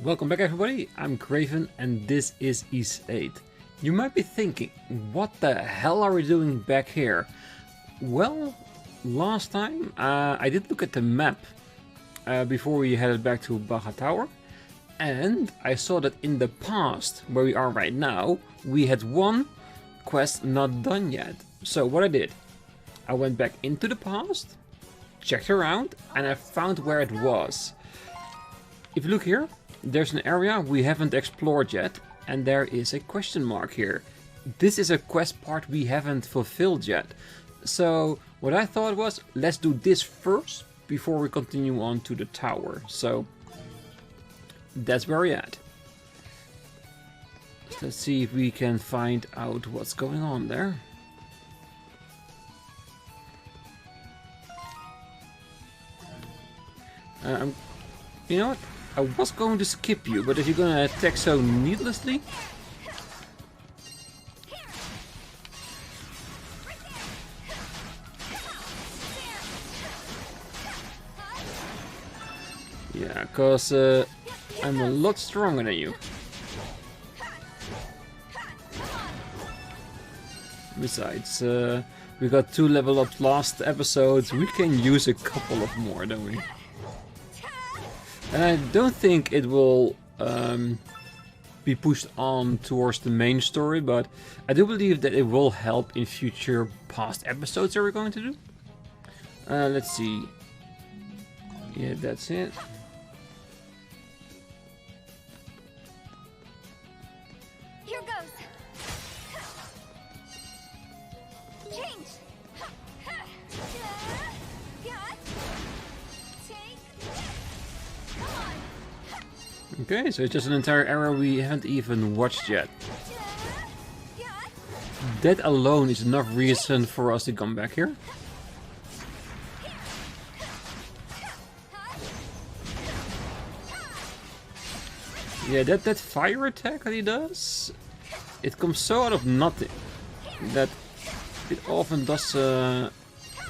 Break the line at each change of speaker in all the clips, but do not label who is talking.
Welcome back everybody, I'm Craven and this is Ys 8. You might be thinking, what the hell are we doing back here? Well, last time I did look at the map before we headed back to Baja Tower, and I saw that in the past, where we are right now, we had one quest not done yet. So what I did, I went back into the past, checked around, and I found where it was. If you look here, there's an area we haven't explored yet, and there is a question mark here. This is a quest part we haven't fulfilled yet. So what I thought was, let's do this first before we continue on to the tower. So that's where we're at. So let's see if we can find out what's going on there. You know what? I was going to skip you, but if you're gonna attack so needlessly... Yeah, because I'm a lot stronger than you. Besides, we got 2 level up last episodes, we can use a couple of more, don't we? And I don't think it will be pushed on towards the main story, but I do believe that it will help in future past episodes that we're going to do. Let's see. Yeah, that's it.
Here goes. Change.
Okay, so it's just an entire area we haven't even watched yet. That alone is enough reason for us to come back here. Yeah, that fire attack that he does, it comes so out of nothing that it often does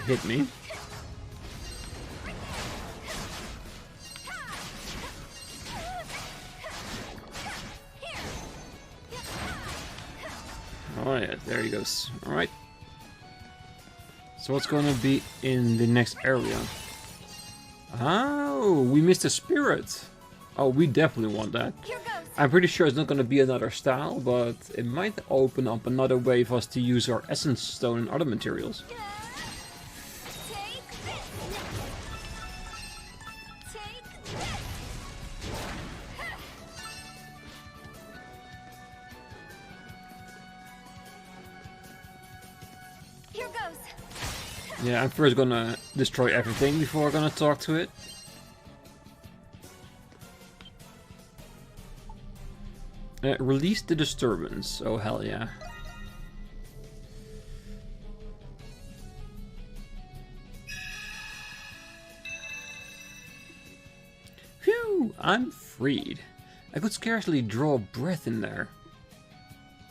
hit me. Oh yeah, there he goes. Alright. So what's gonna be in the next area? Oh, we missed a spirit. Oh, we definitely want that. I'm pretty sure it's not gonna be another style, but it might open up another way for us to use our essence stone and other materials. Yeah, I'm first gonna destroy everything before I'm gonna talk to it. Release the disturbance. Oh hell yeah. Phew, I'm freed. I could scarcely draw breath in there.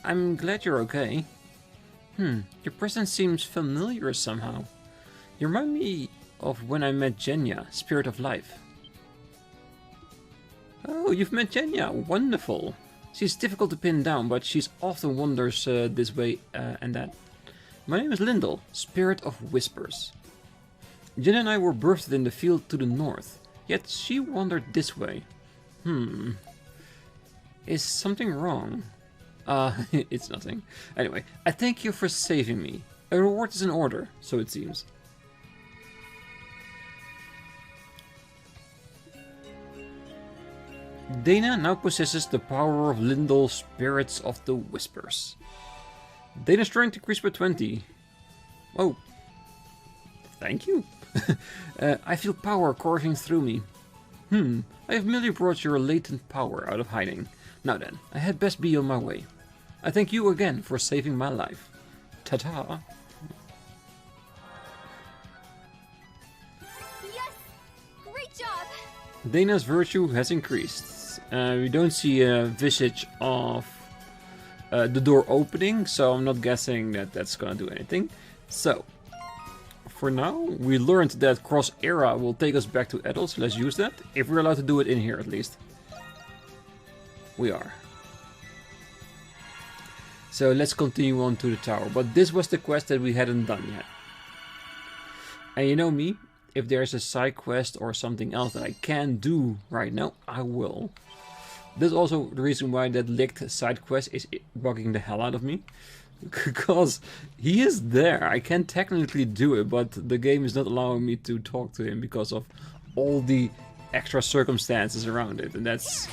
I'm glad you're okay. Your presence seems familiar somehow. You remind me of when I met Genya, Spirit of Life. Oh, you've met Genya. Wonderful. She's difficult to pin down, but she's often wanders this way and that. My name is Lyndall, Spirit of Whispers. Genya and I were birthed in the field to the north, yet she wandered this way. Is something wrong? It's nothing. Anyway, I thank you for saving me. A reward is in order, so it seems. Dana now possesses the power of Lyndall, Spirits of the Whispers. Dana's strength increased by 20. Oh. Thank you. I feel power coursing through me. I have merely brought your latent power out of hiding. Now then, I had best be on my way. I thank you again for saving my life. Ta-ta.
Yes! Great job!
Dana's virtue has increased. We don't see a visage of the door opening, so I'm not guessing that that's gonna do anything. So, for now, we learned that cross era will take us back to Adol, so let's use that. If we're allowed to do it in here, at least. We are. So let's continue on to the tower. But this was the quest that we hadn't done yet. And you know me, if there's a side quest or something else that I can do right now, I will. This is also the reason why that licked side quest is bugging the hell out of me. Because he is there. I can technically do it, but the game is not allowing me to talk to him because of all the extra circumstances around it. And that's...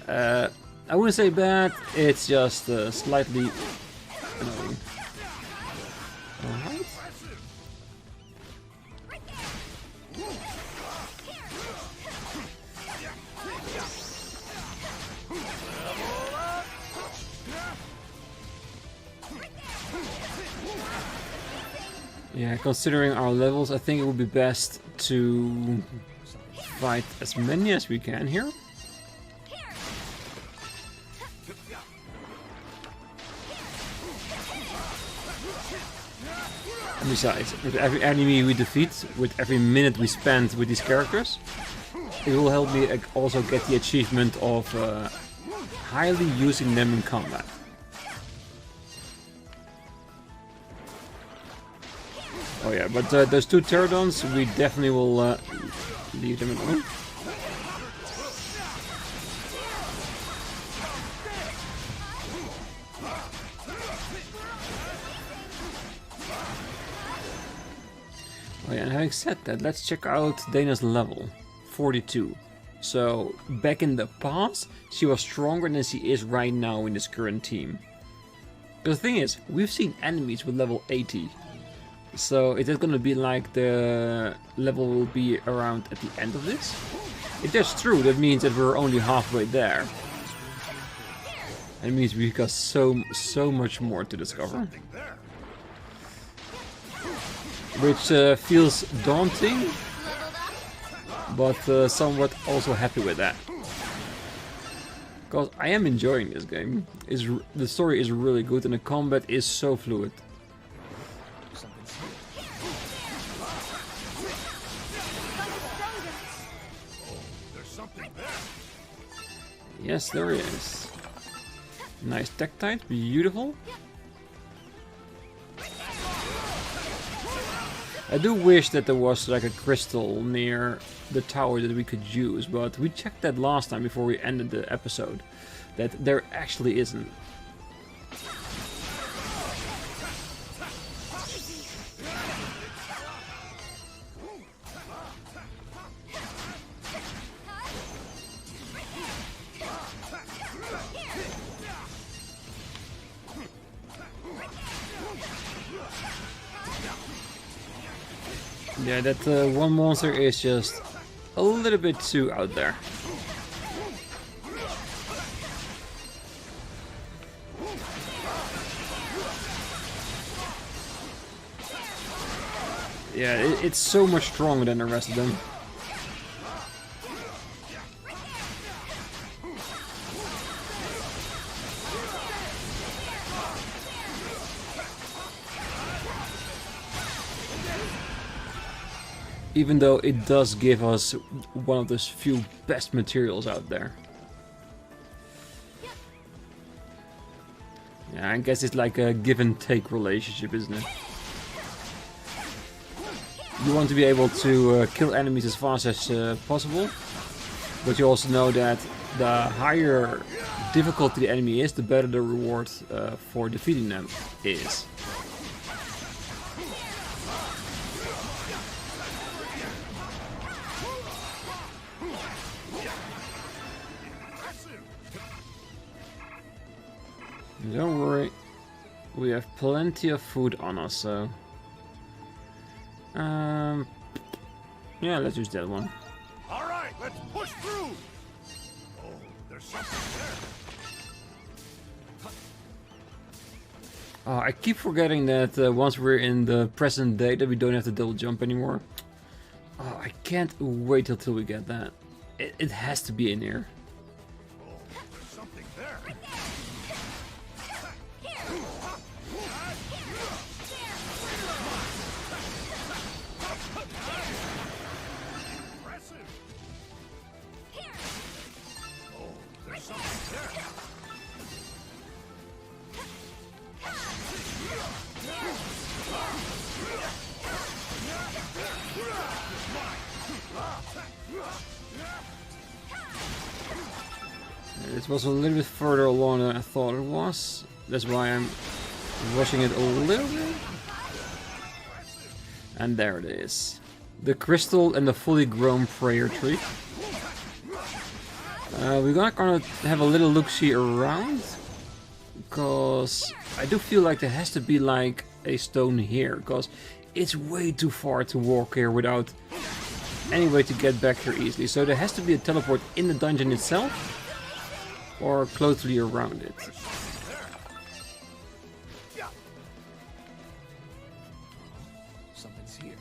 I wouldn't say bad, it's just slightly annoying. Alright. Yeah, considering our levels, I think it would be best to fight as many as we can here. And besides, with every enemy we defeat, with every minute we spend with these characters, it will help me also get the achievement of highly using them in combat. Oh yeah, but those two pterodons, we definitely will leave them alone. Oh yeah, and having said that, let's check out Dana's level, 42. So, back in the past, she was stronger than she is right now in this current team. But the thing is, we've seen enemies with level 80. So, is it gonna be like the level will be around at the end of this? If that's true, that means that we're only halfway there. It means we've got so much more to discover. Which feels daunting, but somewhat also happy with that. Because I am enjoying this game. The story is really good and the combat is so fluid. Yes, there is. Nice Tektite, beautiful. I do wish that there was like a crystal near the tower that we could use, but we checked that last time before we ended the episode, that there actually isn't. Yeah, that one monster is just a little bit too out there. Yeah, it's so much stronger than the rest of them. Even though it does give us one of those few best materials out there. Yeah, I guess it's like a give and take relationship, isn't it? You want to be able to kill enemies as fast as possible, but you also know that the higher difficulty the enemy is, the better the reward for defeating them is. Don't worry, we have plenty of food on us, so... yeah, let's use that one.
Alright, let's push through! Oh, there's something there.
Oh, I keep forgetting that once we're in the present day that we don't have to double jump anymore. Oh, I can't wait till we get that. It has to be in here.
Oh, there's something there.
It was a little bit further along than I thought it was. That's why I'm rushing it a little bit. And there it is. The crystal and the fully grown prayer tree. We're gonna have a little look-see around. Because I do feel like there has to be like a stone here. Because it's way too far to walk here without any way to get back here easily. So there has to be a teleport in the dungeon itself. Or closely around it.
Something's here.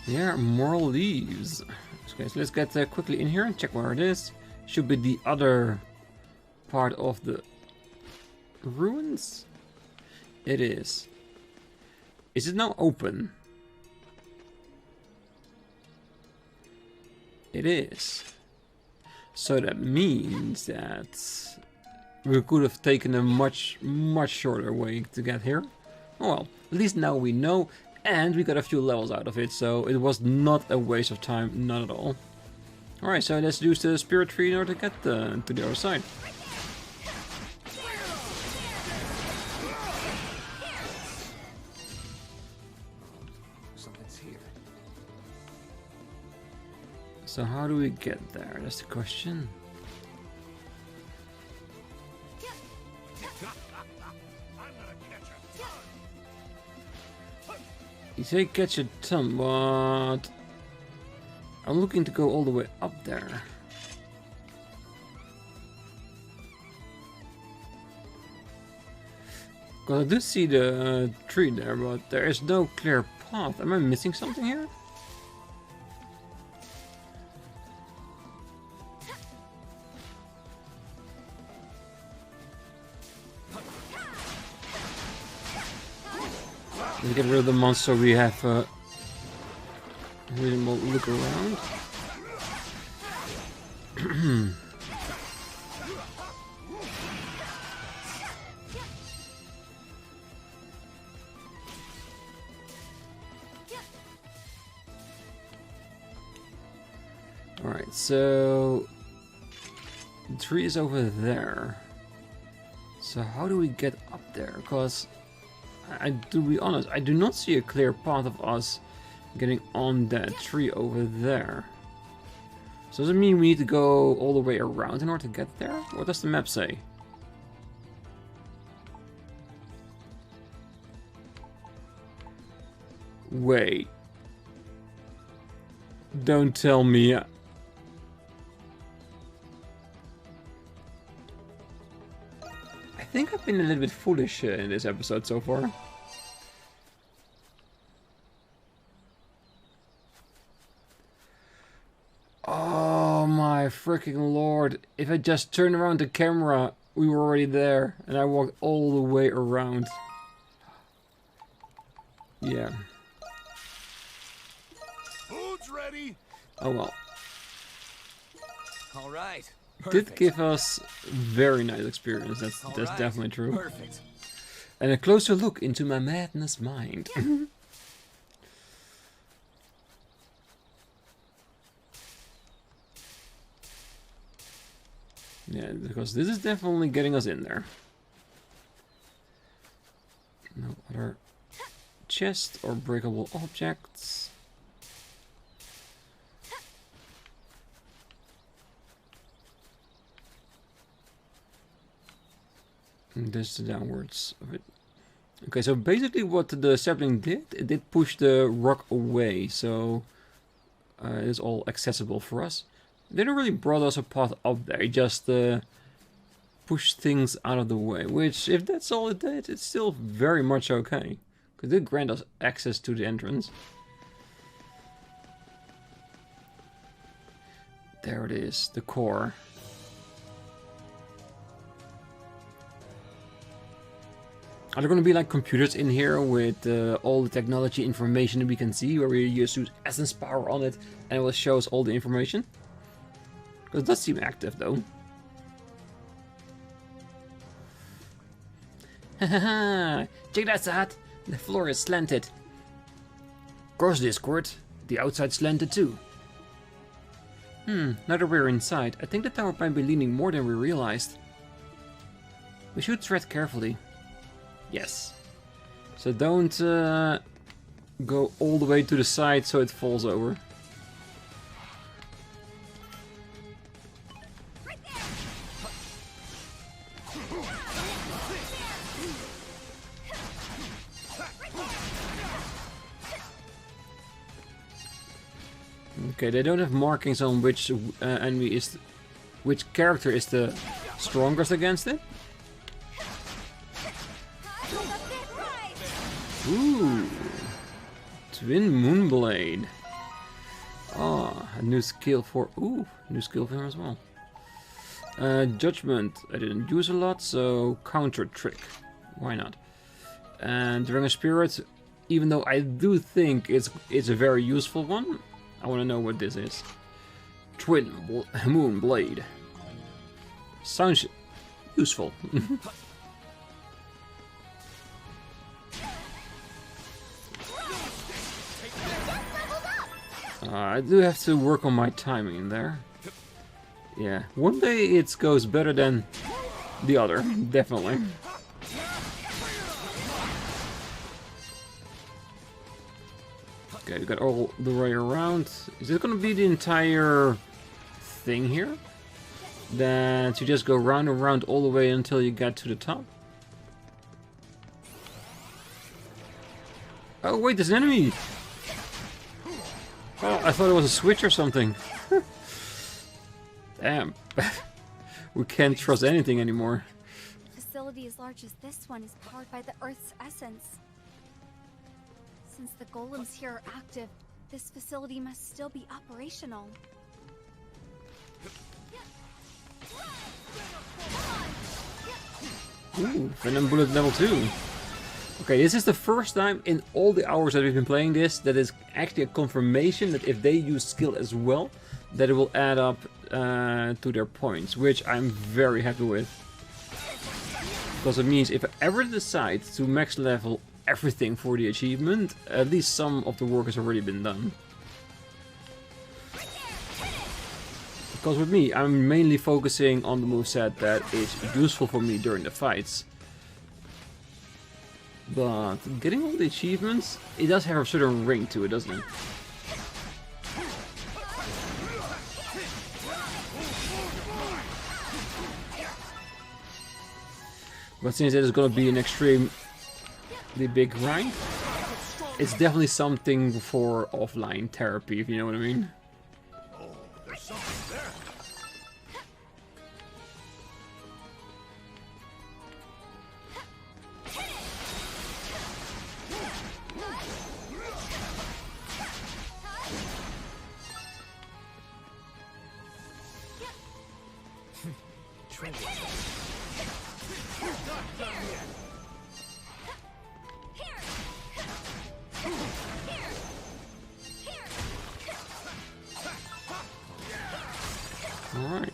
Yeah, more leaves. Okay, so let's get quickly in here and check where it is. Should be the other part of the ruins. It is. Is it now open? It is. So that means that we could have taken a much shorter way to get here. Oh well, at least now we know, and we got a few levels out of it, so it was not a waste of time, not at all. Alright, so let's use the spirit tree in order to get to the other side.
Something's here.
So how do we get there? That's the question. You say catch a ton, but I'm looking to go all the way up there. Because I do see the tree there, but there is no clear path. Am I missing something here? Let's get rid of the monster so we have a reasonable look around. Alright, so the tree is over there. So how do we get up there? Because to be honest, I do not see a clear path of us getting on that tree over there. So does it mean we need to go all the way around in order to get there? What does the map say? Wait. Don't tell me. I think I've been a little bit foolish in this episode so far. Oh my freaking lord. If I just turned around the camera, we were already there. And I walked all the way around. Yeah.
Food's ready.
Oh well.
All right.
Did give us very nice experience. That's
Right.
definitely true.
Perfect.
And a closer look into my madness mind. Yeah, because this is definitely getting us in there. No other chest or breakable objects. And there's the downwards of it. Okay, so basically what the sapling did, it did push the rock away, so it's all accessible for us. They didn't really brought us a path up there, it just pushed things out of the way, which, if that's all it did, it's still very much okay. Because it did grant us access to the entrance. There it is, the core. Are there going to be like computers in here with all the technology information that we can see, where we use essence power on it and it will show us all the information? Because it does seem active though. Hahaha! Check that, Sahad! The floor is slanted. Cross this, Squirt. The outside slanted too. Now that we're inside, I think the tower might be leaning more than we realized. We should tread carefully. Yes. So don't go all the way to the side so it falls over. Okay, they don't have markings on which enemy is, which character is the strongest against it. Ooh, Twin Moonblade. Ah, a new skill for new skill for him as well. Judgment, I didn't use a lot, so counter trick, why not? And Ring of Spirit, even though I do think it's a very useful one. I want to know what this is. Twin Moon Blade. Sounds useful. I do have to work on my timing there. Yeah, one day it goes better than the other, definitely. Okay, we got all the way around. Is it gonna be the entire thing here? That you just go round and round all the way until you get to the top? Oh wait, there's an enemy! Oh, I thought it was a switch or something. Damn. We can't trust anything anymore.
A facility as large as this one is powered by the Earth's essence. Since the golems here are active, this facility must still be operational.
Ooh, Venom Bullet level 2. Okay, this is the first time in all the hours that we've been playing this that is actually a confirmation that if they use skill as well, that it will add up to their points, which I'm very happy with. Because it means if I ever decide to max level everything for the achievement, at least some of the work has already been done. Because with me, I'm mainly focusing on the moveset that is useful for me during the fights. But getting all the achievements, it does have a certain ring to it, doesn't it? But since it is going to be an extremely big grind, it's definitely something for offline therapy, if you know what I mean.
Oh, there's something there.
Alright.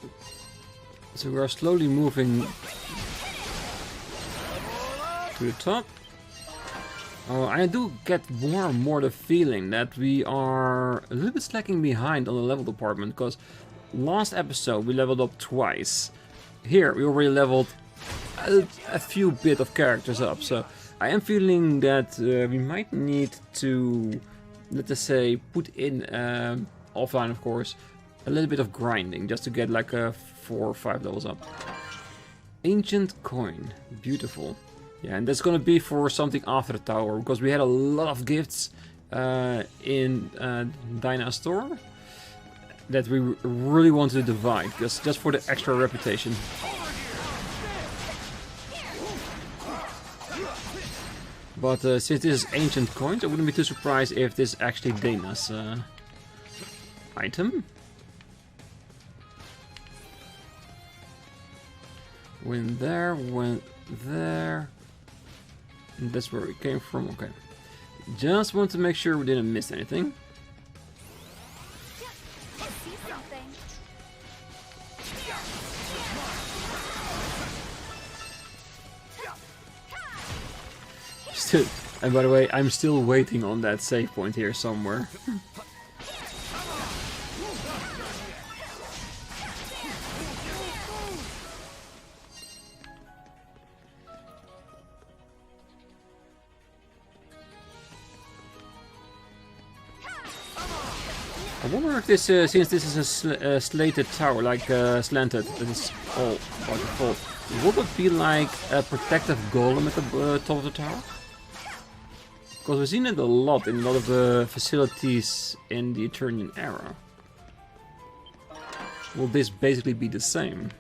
So we are slowly moving to the top. Oh, I do get more and more the feeling that we are a little bit slacking behind on the level department, because last episode we leveled up twice. Here we already leveled a few bit of characters up, so I am feeling that we might need to, let us say, put in, offline of course, a little bit of grinding just to get like a 4 or 5 levels up. Ancient coin, beautiful. Yeah, and that's gonna be for something after the tower, because we had a lot of gifts in Dana's store that we really wanted to divide, just for the extra reputation. But since this is ancient coins, I wouldn't be too surprised if this is actually Dana's item. Went there, went there. And that's where we came from, okay. Just want to make sure we didn't miss anything.
I see something.
Still, and by the way, I'm still waiting on that save point here somewhere. wonder if this, since this is a slated tower, like slanted, that is all about to fall, would it be like a protective golem at the top of the tower? Because we've seen it a lot in a lot of the facilities in the Eternian era. Will this basically be the same?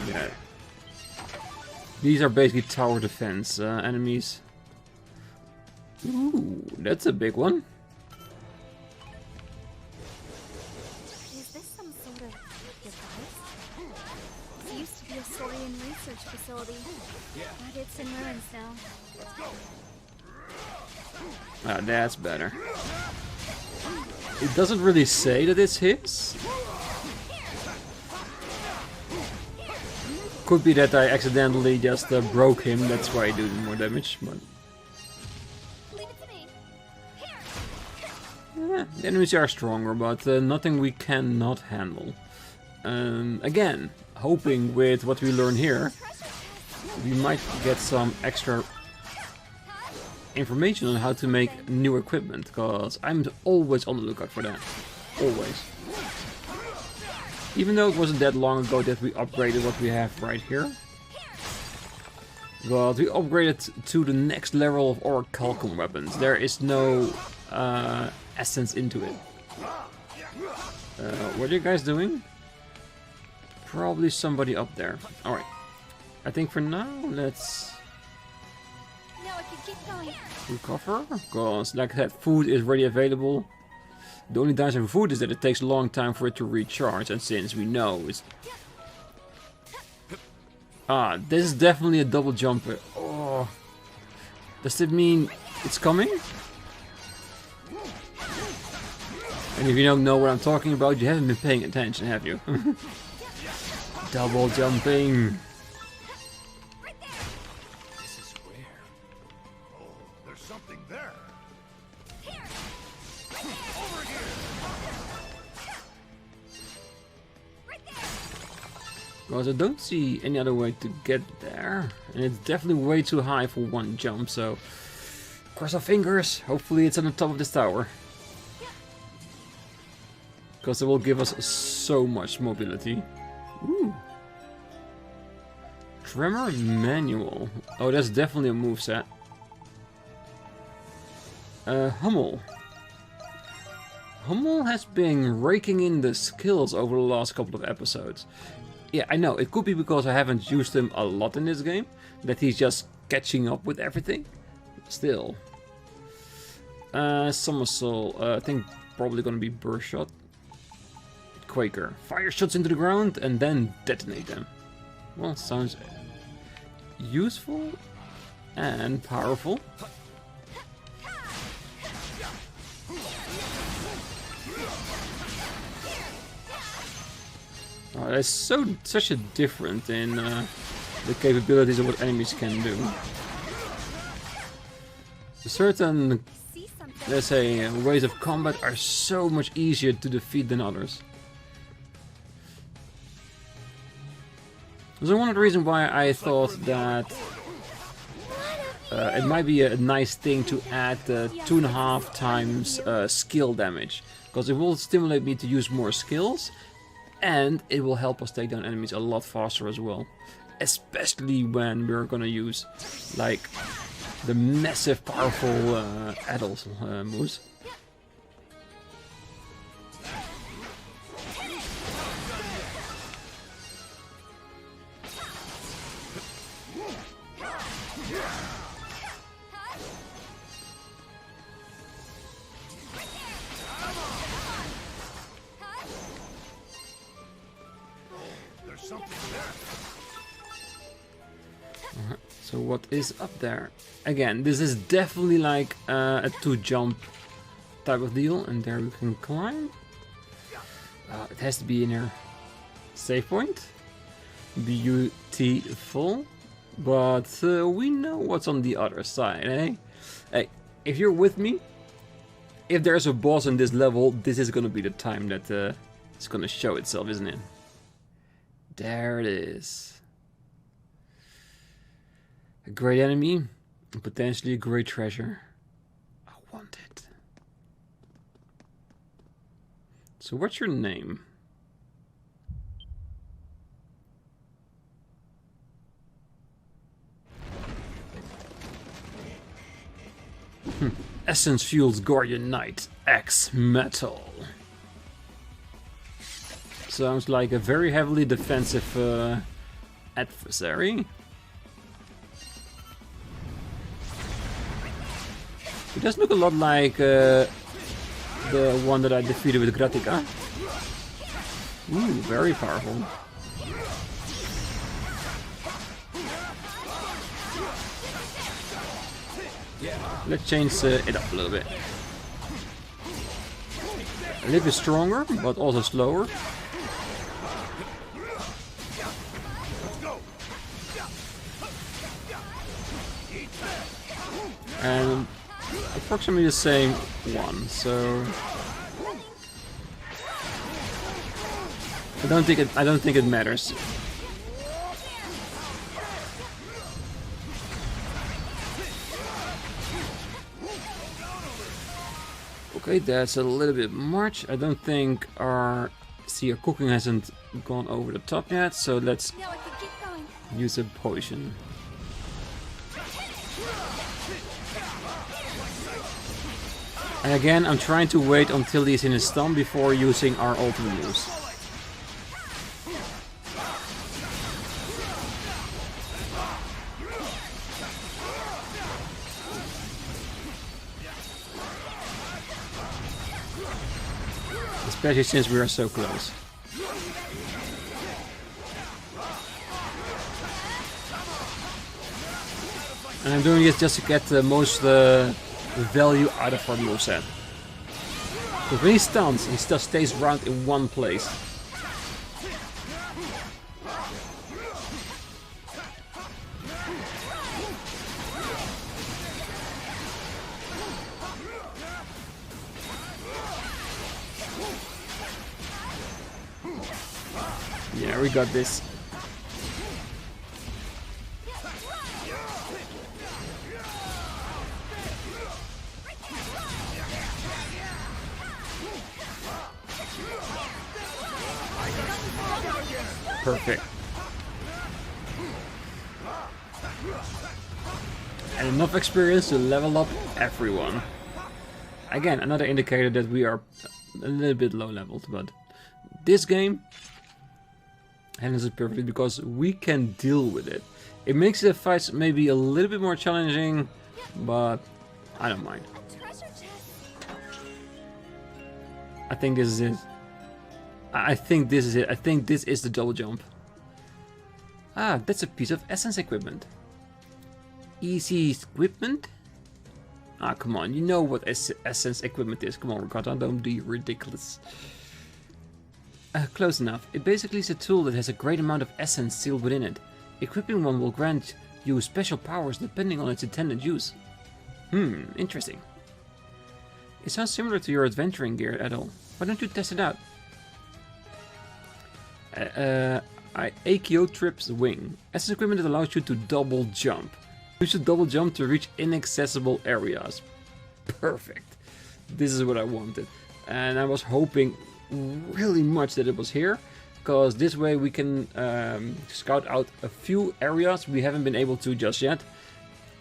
Yeah. These are basically tower defense enemies. Ooh, that's a big one.
Is this some sort of device? It used to be a Saurian research facility, but it's in ruins now.
Ah, that's better. It doesn't really say that it's his. Could be that I accidentally just broke him, that's why I do more damage, but...
Leave it to me.
Yeah, the enemies are stronger, but nothing we cannot handle. Again, hoping with what we learn here, we might get some extra information on how to make new equipment, because I'm always on the lookout for that. Always. Even though it wasn't that long ago that we upgraded what we have right here. But we upgraded to the next level of our Falcom weapons. There is no essence into it. What are you guys doing? Probably somebody up there. Alright. I think for now, let's
Now I can keep going.
recover. Because, like I said, food is ready available. The only downside for food is that it takes a long time for it to recharge, and since we know it's... Ah, this is definitely a double jumper. Oh. Does it mean it's coming? And if you don't know what I'm talking about, you haven't been paying attention, have you? Double jumping.
This is rare. Oh, there's something there. Over here.
Because I don't see any other way to get there. And it's definitely way too high for one jump, so... Cross our fingers, hopefully it's on the top of this tower. Because it will give us so much mobility. Ooh. Tremor Manual. Oh, that's definitely a moveset. Hummel. Hummel has been raking in the skills over the last couple of episodes. Yeah, I know, it could be because I haven't used him a lot in this game, that he's just catching up with everything. Still. Somersault, I think probably gonna be Burst Shot. Quaker. Fire shots into the ground and then detonate them. Well, sounds useful and powerful. Oh, that's such a different in the capabilities of what enemies can do. Certain, let's say, ways of combat are so much easier to defeat than others. So one of the reasons why I thought that it might be a nice thing to add 2.5 times skill damage, because it will stimulate me to use more skills, and it will help us take down enemies a lot faster as well, especially when we're gonna use like the massive powerful Adol moves. So what is up there? Again, this is definitely like a 2-jump type of deal, and there we can climb. It has to be in our save point. Beautiful. But we know what's on the other side, eh? Hey, if you're with me, if there's a boss in this level, this is gonna be the time that it's gonna show itself, isn't it? There it is. A great enemy, and potentially a great treasure. I want it. So what's your name? Essence Fuels Guardian Knight X Metal. Sounds like a very heavily defensive adversary. It does look a lot like the one that I defeated with Gratica. Ooh, very powerful. Let's change it up a little bit. A little bit stronger, but also slower. And approximately the same one, so I don't think it matters. Okay, that's a little bit much. I don't think our cooking hasn't gone over the top yet, so let's use a potion. And again, I'm trying to wait until he's in his stun before using our ultimate moves. Especially since we are so close. And I'm doing this just to get the most value out of our moveset. Because when he stuns, he just stays around in one place. Yeah, we got this. Perfect. And enough experience to level up everyone. Again, another indicator that we are a little bit low leveled, but this game handles it perfectly because we can deal with it. It makes the fights maybe a little bit more challenging, but I don't mind. I think this is it. I think this is it. I think this is the double jump. Ah, that's a piece of essence equipment. Easy equipment? Ah, come on. You know what essence equipment is. Come on, Ricotta. Don't be ridiculous. Close enough. It basically is a tool that has a great amount of essence sealed within it. Equipping one will grant you special powers depending on its intended use. Interesting. It sounds similar to your adventuring gear, Adol. Why don't you test it out? Trips Wing. Essence equipment that allows you to double jump. Use the double jump to reach inaccessible areas. Perfect. This is what I wanted. And I was hoping really much that it was here, because this way we can scout out a few areas we haven't been able to just yet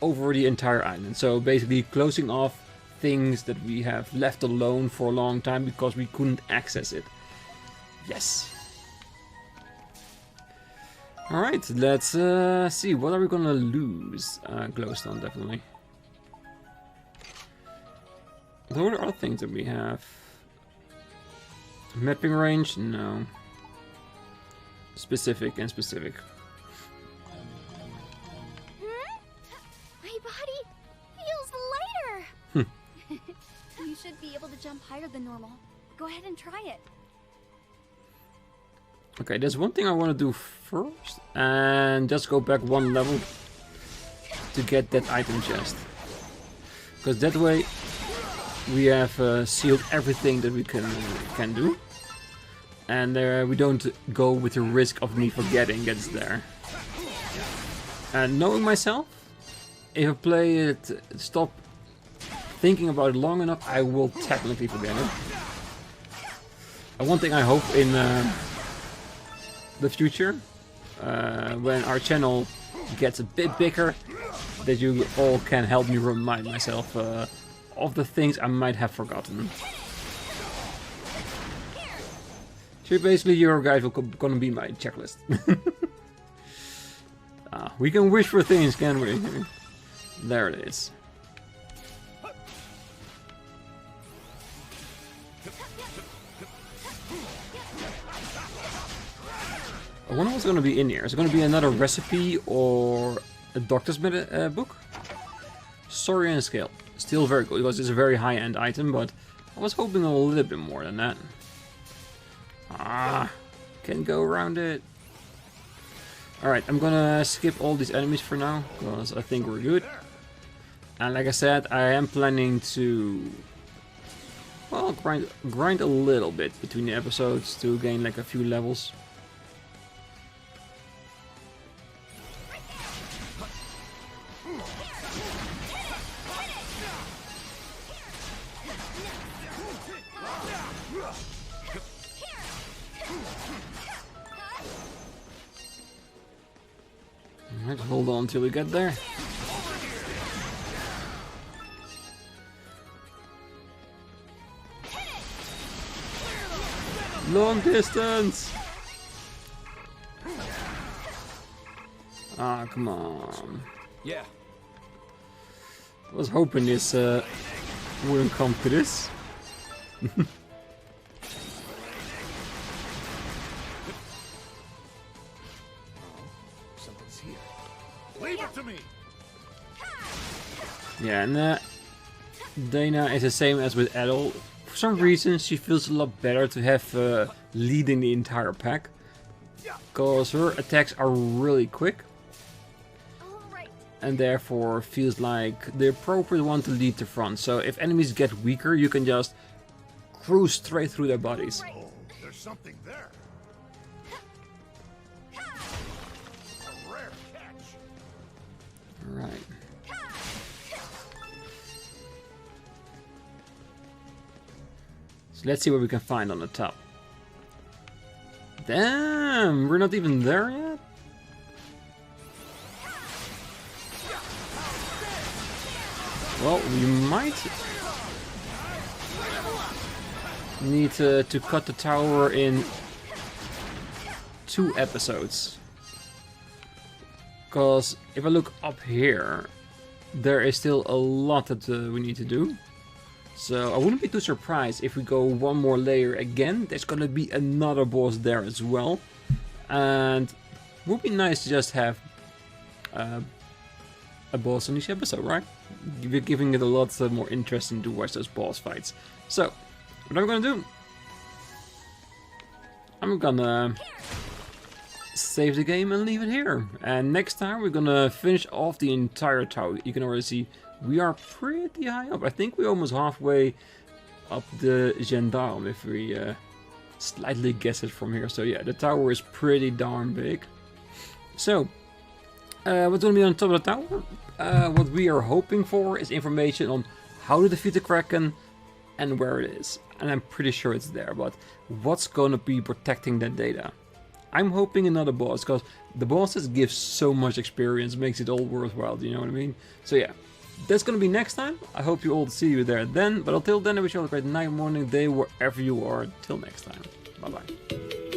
over the entire island. So basically closing off things that we have left alone for a long time because we couldn't access it. Yes. Alright, let's see, what are we gonna lose? Glowstone, definitely. What are other things that we have? Mapping range? No. Specific and specific.
My body feels lighter! You should be able to jump higher than normal. Go ahead and try it.
Okay, there's one thing I want to do first, and just go back one level to get that item chest. Because that way we have sealed everything that we can do. And we don't go with the risk of me forgetting it's there. And knowing myself, if I play it, stop thinking about it long enough, I will technically forget it. And one thing I hope in the future, when our channel gets a bit bigger, that you all can help me remind myself of the things I might have forgotten. So basically your guys will gonna be my checklist. We can wish for things, can't we? There it is. I wonder what's going to be in here. Is it going to be another recipe or a doctor's book? Saurian scale. Still very good because it's a very high-end item, but I was hoping a little bit more than that. Can go around it. Alright, I'm gonna skip all these enemies for now, because I think we're good. And like I said, I am planning to, well, grind a little bit between the episodes to gain like a few levels. Alright, hold on till we get there. Long distance! Ah, come on.
Yeah.
I was hoping this wouldn't come to this.
Something's here.
Leave it to me.
Yeah, and Dana is the same as with Adol. For some reason, she feels a lot better to have leading the entire pack, because her attacks are really quick, and therefore feels like the appropriate one to lead the front. So if enemies get weaker, you can just cruise straight through their bodies.
Oh, there's something there. A rare catch.
Right. So let's see what we can find on the top. Damn, we're not even there yet? Well, we might need to cut the tower in 2 episodes. Because if I look up here, there is still a lot that we need to do. So I wouldn't be too surprised if we go one more layer again. There's gonna be another boss there as well. And it would be nice to just have a boss in each episode, right? We're giving it a lot more interesting to watch those boss fights. So, what I'm gonna do? I'm gonna save the game and leave it here. And next time we're gonna finish off the entire tower. You can already see we are pretty high up. I think we're almost halfway up the gendarme if we slightly guess it from here. So yeah, the tower is pretty darn big. So, what's going to be on top of the tower? What we are hoping for is information on how to defeat the Kraken and where it is. And I'm pretty sure it's there, but what's going to be protecting that data? I'm hoping another boss, because the bosses give so much experience, makes it all worthwhile, do you know what I mean? So yeah, that's going to be next time. I hope you all see you there then, but until then I wish you all a great night, morning, day, wherever you are. Till next time. Bye bye.